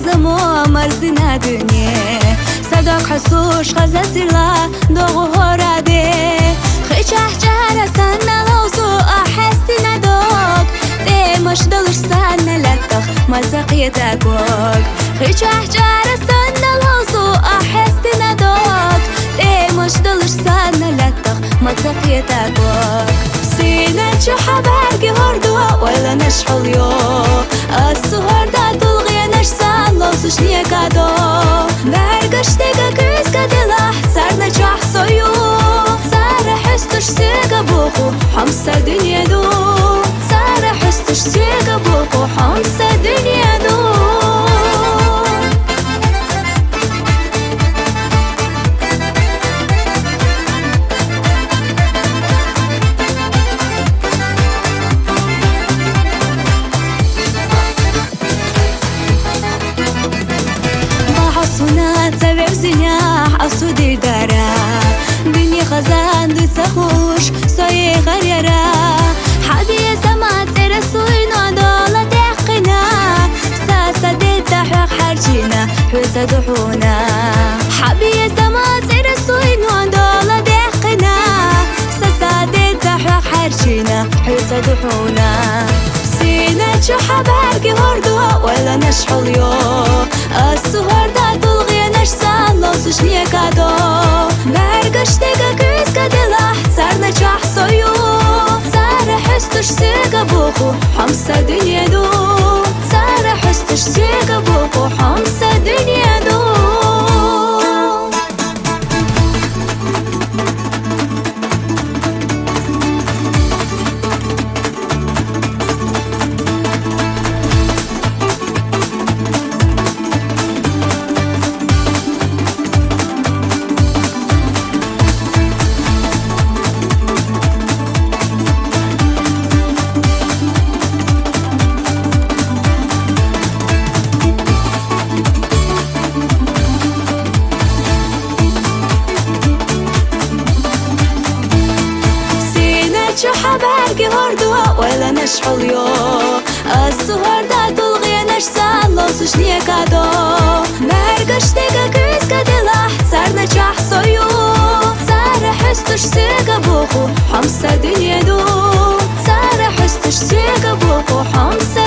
زمان مرزنا دنیا صداق حسوش خزاسيرلا دوغو راده خيچه جهرسن نلوزو احسي ندوك ت1یماش دلش سن نلتخ مزقية تاكوك خيچه جهرسن نلوزو احسي ندوك ت1یماش دلش سن نلتخ مزقية تاكوك سينا شو حباركي هردو ولا نشحل يو السهر دا تلغي نشسان لوزش نيكادو برگشتگه كريسكا دلاح سرنا جاح سويو سارة حستش سيقا بوخو حمسة دنيا دو سارة حستش سيقا بوخو حمسة دنيا دو أصودي دارا دنيا خزان دو سخوش سايه غريرا حبي سمات رسوي نادالة تحقنا ساسة دي تحرق حرجينا حوزة دحونا حبي سمات رسوي نادالة تحقنا ساسة دي تحرق حرجينا حوزة دحونا سينا شو حباركي هردو ولا نشحل يو السهر دا تلغي نشسان لوزش نيكادو برگشتگه كريسكا دلاح سرنا جاح سويو سارة حستش سيقا بوخو حمسة دنيا دو سارة حستش سيقا بوخو حمسة دنيا دو شو حباركي هردو ولا نشحل يو السهر دا تلغي نشسان لوزش نيكادو برگشتگه كريسكا دلاح سرنا جاح سويو سارة حستش سيقا بوخو حمسة دنيا دو سارة حستش سيقا بوخو حمسة